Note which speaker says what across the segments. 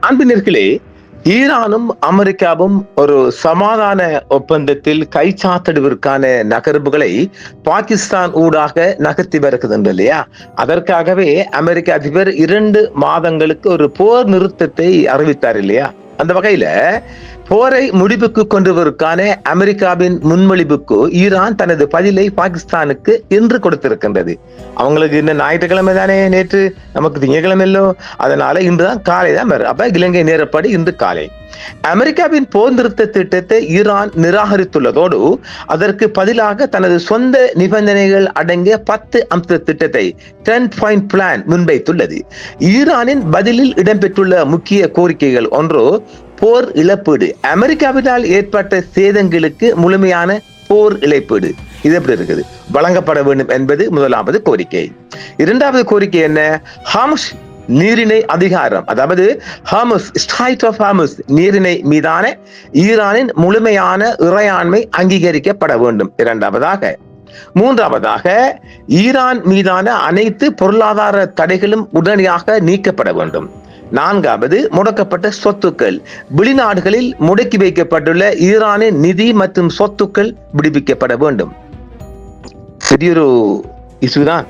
Speaker 1: அன்பினர்களே, ஈரானும் அமெரிக்காவும் ஒரு சமாதான ஒப்பந்தத்தில் கைச்சாத்திடுவதற்கான நகர்வுகளை பாகிஸ்தான் ஊடாக நகர்த்தி வருகிறது இல்லையா? அதற்காகவே அமெரிக்க அதிபர் 2 மாதங்களுக்கு ஒரு போர் நிறுத்தத்தை அறிவித்தார் இல்லையா? அந்த வகையில போரை முடிவுக்கு கொண்டு வருவதற்கான அமெரிக்காவின் முன்மொழிவுக்கு ஈரான் தனது பதிலை பாகிஸ்தானுக்கு இன்று கொடுத்திருக்கின்றது. அவங்களுக்கு இன்னும் ஞாயிற்றுக்கிழமை தானே, நேற்று நமக்கு திங்கட்கிழமை இல்லோ, அதனால இன்றுதான் காலை தான் வரும். அப்ப இலங்கை நேரப்படி இன்று காலை அமெரிக்காவின் போர் நிறுத்த திட்டத்தை ஈரான் நிராகரித்துள்ளதோடு அதற்கு பதிலாக தனது சொந்த நிபந்தனைகள் அடங்கிய 10 அம்ச திட்டத்தை 10 பாயிண்ட் பிளான் முன்வைத்துள்ளது. ஈரானின் பதிலில் இடம்பெற்றுள்ள முக்கிய கோரிக்கைகள் ஒன்று போர் இழப்பீடு. அமெரிக்காவினால் ஏற்பட்ட சேதங்களுக்கு முழுமையான போர் இழப்பீடு இது எப்படி இருக்குது வழங்கப்பட வேண்டும் என்பது முதலாவது கோரிக்கை. இரண்டாவது கோரிக்கை என்ன? ஹார்முஸ் நீரிணை அதிகாரம், அதாவது ஹார்முஸ் ஸ்ட்ரைட் ஆஃப் ஹார்முஸ் நீரிணை மீதான ஈரானின் முழுமையான இறையாண்மை அங்கீகரிக்கப்பட வேண்டும். இரண்டாவதாக. மூன்றாவதாக, ஈரான் மீதான அனைத்து பொருளாதார தடைகளும் உடனடியாக நீக்கப்பட வேண்டும். நான்காவது, முடக்கப்பட்ட சொத்துக்கள். வெளிநாடுகளில் முடக்கி வைக்கப்பட்டுள்ள ஈரானின் நிதி மற்றும் சொத்துக்கள் விடுவிக்கப்பட வேண்டும். பெரியொரு இசுதான்.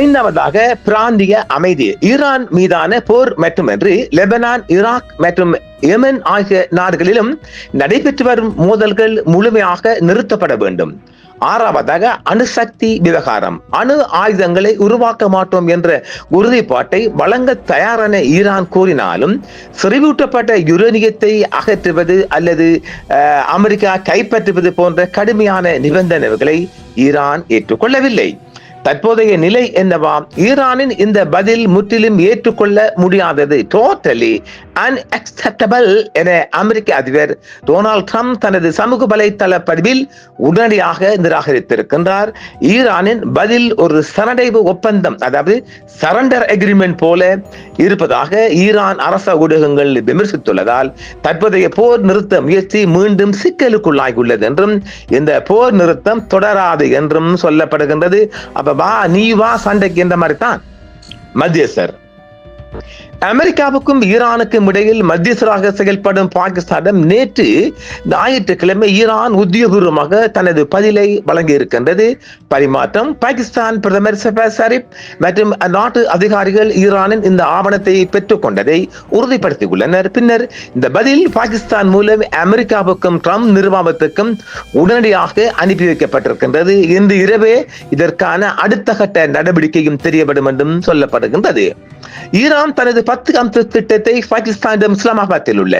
Speaker 1: ஐந்தாவதாக, பிராந்திய அமைதி. ஈரான் மீதான போர் மட்டுமின்றி லெபனான், ஈராக் மற்றும் யெமன் ஆகிய நாடுகளிலும் நடைபெற்று வரும் மோதல்கள் முழுமையாக நிறுத்தப்பட வேண்டும். ஆறாவதாக, அணுசக்தி விவகாரம். அணு ஆயுதங்களை உருவாக்க மாட்டோம் என்ற உறுதிப்பாட்டை வழங்க தயாரான ஈரான் கூறினாலும் செறிவூட்டப்பட்ட யுரேனியத்தை அகற்றுவது அல்லது அமெரிக்கா கைப்பற்றுவது போன்ற கடுமையான நிபந்தனைகளை ஈரான் ஏற்றுக்கொள்ளவில்லை. தற்போதைய நிலை என்னவாம்? ஈரானின் இந்த பதில் முற்றிலும் ஏற்றுக்கொள்ள முடியாதது, டோட்டலி அன்அக்செப்டபிள் என அமெரிக்க அதிபர் டொனால்ட் ட்ரம்ப் தனது சமூக வலைத்தள பதிவில் உடனடியாக நிராகரித்திருக்கின்றார். ஈரானின் பதில் ஒரு சரணடைவு ஒப்பந்தம், அதாவது சரண்டர் அக்ரிமெண்ட் போல இருப்பதாக ஈரான் அரச ஊடகங்கள் விமர்சித்துள்ளதால் தற்போதைய போர் நிறுத்த முயற்சி மீண்டும் சிக்கலுக்குள்ளாகியுள்ளது என்றும் இந்த போர் நிறுத்தம் தொடராது என்றும் சொல்லப்படுகின்றது. அப்ப நீ வா சண்டைக்கு என்ற மாதிரி தான் மத்தியஸ்தர். அமெரிக்காவுக்கும் ஈரானுக்கும் இடையில் மத்தியஸ்தராக செயல்படும் பாகிஸ்தானிடம் நேற்று ஞாயிற்றுக்கிழமை ஈரான் உத்தியோகபூர்வமாக தனது பதிலை வழங்கி இருக்கின்றது. பரிமாற்றம். பாகிஸ்தான் பிரதமர் ஷெஹபாஸ் ஷரீப் மற்றும் அந்நாட்டு அதிகாரிகள் ஈரானின் இந்த ஆவணத்தை பெற்றுக் கொண்டதை உறுதிப்படுத்தியுள்ளனர். பின்னர் இந்த பதில் பாகிஸ்தான் மூலம் அமெரிக்காவுக்கும் ட்ரம்ப் நிர்வாகத்துக்கும் உடனடியாக அனுப்பி வைக்கப்பட்டிருக்கின்றது. இன்று இரவே இதற்கான அடுத்த கட்ட நடவடிக்கையும் தெரியப்படும் என்றும் சொல்லப்படுகின்றது. ஈரான் தனது 10 அம்ச திட்டத்தை பாகிஸ்தானிடம் இஸ்லாமாபாத்தில் உள்ள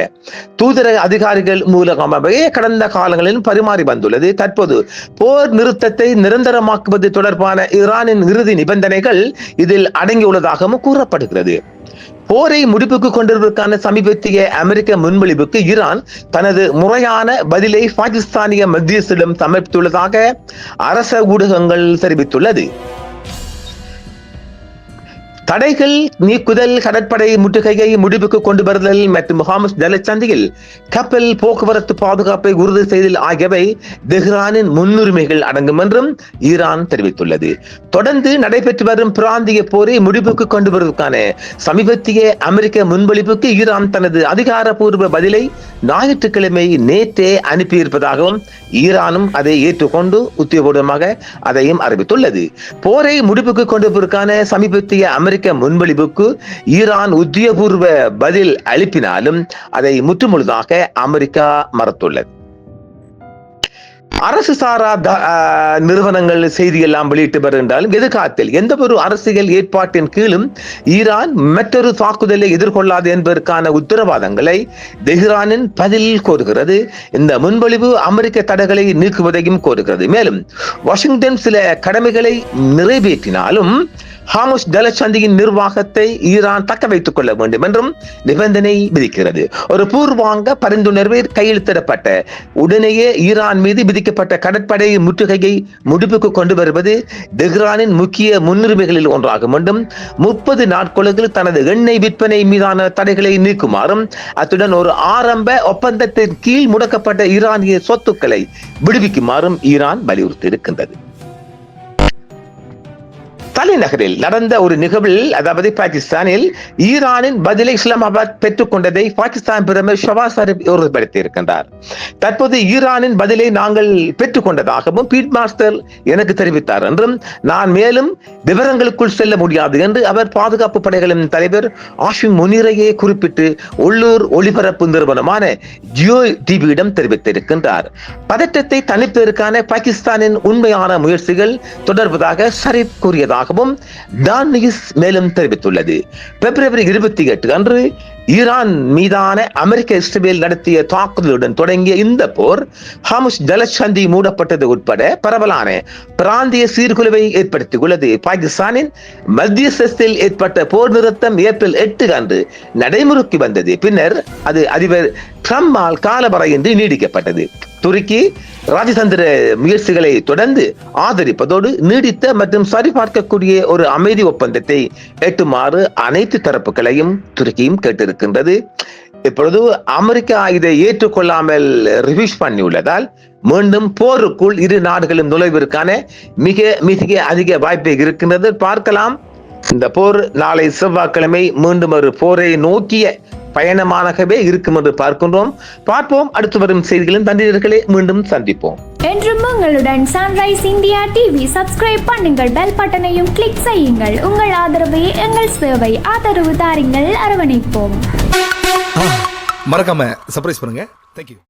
Speaker 1: தூதரக அதிகாரிகள் மூலமாகவே கடந்த காலங்களில் பரிமாறி வந்துள்ளது. தற்போது போர் நிறுத்தத்தை நிரந்தரமாக்குவது தொடர்பான ஈரானின் இறுதி நிபந்தனைகள் இதில் அடங்கியுள்ளதாகவும் கூறப்படுகிறது. போரை முடிவுக்கு கொண்டிருப்பதற்கான சமீபத்திய அமெரிக்க முன்மொழிவுக்கு ஈரான் தனது முறையான பதிலை பாகிஸ்தானிய மத்தியஸ்தரிடம் சமர்ப்பித்துள்ளதாக அரச ஊடகங்கள் தெரிவித்துள்ளது. தடைகள் நீக்குதல், கடற்படை முற்றுகையை முடிவுக்கு கொண்டு வருதல் மற்றும் ஹார்முஸ் ஜலசந்தியில் கப்பல் போக்குவரத்து பாதுகாப்பை உறுதி செய்தல் ஆகியவை தெஹ்ரானின் முன்னுரிமைகள் அடங்கும் என்றும் ஈரான் தெரிவித்துள்ளது. தொடர்ந்து நடைபெற்று வரும் பிராந்திய போரை முடிவுக்கு கொண்டு வருவதற்கான சமீபத்திய அமெரிக்க முன்மொழிவுக்கு ஈரான் தனது அதிகாரப்பூர்வ பதிலை ஞாயிற்றுக்கிழமை நேற்றே அனுப்பியிருப்பதாகவும் ஈரானும் அதை ஏற்றுக்கொண்டு உத்தியோகபூர்வமாக அதையும் அறிவித்துள்ளது. போரை முடிவுக்கு கொண்டு வருவதற்கான சமீபத்திய அமெரிக்க முன்மொழிவுக்கு ஈரான் உத்தியோகபூர்வ பதில் அளிப்பினாலும் அதை முற்றுமுழுதாக அமெரிக்கா மறுத்துள்ளது. அரசு சாரா நிறுவனங்கள் செய்தியெல்லாம் வெளியிட்டு வருகின்றாலும் எதிர்காலத்தில் எந்த ஒரு அரசியல் ஏற்பாட்டின் கீழும் ஈரான் மற்றொரு தாக்குதலை எதிர்கொள்ளாது என்பதற்கான உத்தரவாதங்களை தெஹ்ரானின் பதில் கோருகிறது. இந்த முன்மொழிவு அமெரிக்க தடைகளை நீக்குவதையும் கோருகிறது. மேலும் வாஷிங்டன் சில கடமைகளை நிறைவேற்றினாலும் ஹார்முஸ் ஜலசந்தியின் நிர்வாகத்தை ஈரான் தக்க வைத்துக் கொள்ள வேண்டும் என்றும் நிபந்தனை விதிக்கிறது. ஒரு பூர்வாங்க பரிந்துணர்வு கையெழுத்திடப்பட்ட உடனேயே ஈரான் மீது விதிக்கப்பட்ட கடற்படை முற்றுகையை முடிவுக்கு கொண்டு வருவது தெஹ்ரானின் முக்கிய முன்னுரிமைகளில் ஒன்றாகும் என்றும் 30 நாட்களுக்கு தனது எண்ணெய் விற்பனை மீதான தடைகளை நீக்குமாறும் அத்துடன் ஒரு ஆரம்ப ஒப்பந்தத்தின் கீழ் முடக்கப்பட்ட ஈரானிய சொத்துக்களை விடுவிக்குமாறும் ஈரான் வலியுறுத்தி இருக்கின்றது. தலைநகரில் நடந்த ஒரு நிகழ்வில், அதாவது பாகிஸ்தானில் ஈரானின் பதிலை இஸ்லாமாபாத் பெற்றுக் கொண்டதை பாகிஸ்தான் பிரதமர் ஷவாஸ் ஷரீப் உறுதிப்படுத்தி இருக்கின்றார். தற்போது ஈரானின் பதிலை நாங்கள் பெற்றுக் கொண்டதாகவும் பீட் மாஸ்டர் எனக்கு தெரிவித்தார் என்றும், நான் மேலும் விவரங்களுக்குள் செல்ல முடியாது என்று அவர் பாதுகாப்பு படைகளின் தலைவர் ஆஷிம் முனீரையே குறிப்பிட்டு உள்ளூர் ஒளிபரப்பு நிறுவனமான ஜியோ டிவியிடம் தெரிவித்திருக்கின்றார். பதற்றத்தை தணிப்பதற்கான பாகிஸ்தானின் உண்மையான முயற்சிகள் தொடர்வதாக ஷரீப் கூறியதாகவும் டான் நியூஸ் மேலும் தெரிவித்துள்ளது. பிப்ரவரி 28 அன்று ஈரான் மீதான அமெரிக்க இஸ்ரேல் நடத்திய தாக்குதலுடன் தொடங்கிய இந்த போர் ஹாமுஸ் ஜலசந்தி மூடப்பட்டது உட்பட பரவலான பிராந்திய சீர்குலைவை ஏற்படுத்தியுள்ளது. பாகிஸ்தானின் மத்தியஸ்தத்தில் ஏற்பட்ட போர் நிறுத்தம் ஏப்ரல் 8 அன்று நடைமுறைக்கு வந்தது. பின்னர் அது அதிபர் ட்ரம்பால் காலவரையின்றி நீடிக்கப்பட்டது. துருக்கி ராஜதந்திர முயற்சிகளை தொடர்ந்து ஆதரிப்பதோடு நீடித்த மற்றும் சரிபார்க்கக்கூடிய ஒரு அமைதி ஒப்பந்தத்தை எட்டுமாறு அனைத்து தரப்புகளையும் துருக்கியும் கேட்டிருக்கின்றது. இப்பொழுது அமெரிக்கா இதை ஏற்றுக்கொள்ளாமல் ரிவ்யூஸ் பண்ணியுள்ளதால் மீண்டும் போருக்குள் இரு நாடுகளும் நுழைவதற்கான மிக அதிக வாய்ப்பு இருக்கின்றது. பார்க்கலாம். இந்த போர் நாளை செவ்வாய்க்கிழமை மீண்டும் ஒரு போரை நோக்கிய பயணமாகவே இருக்கும் என்று பார்ப்போம். அடுத்து வரும் செய்திகளின் தண்டீர்களே மீண்டும் சந்திப்போம்.
Speaker 2: என்றும் உங்களுடன் சன்ரைஸ் இந்தியா டிவி சப்ஸ்கிரைப் பண்ணுங்கள், பெல் பட்டனையும் கிளிக் செய்யுங்கள். உங்கள் ஆதரவே எங்கள் சேவை. ஆதரவு தாருங்கள், அரவணைப்போம்.
Speaker 3: மறக்காம சர்ப்ரைஸ் பண்ணுங்க. தேங்க்யூ.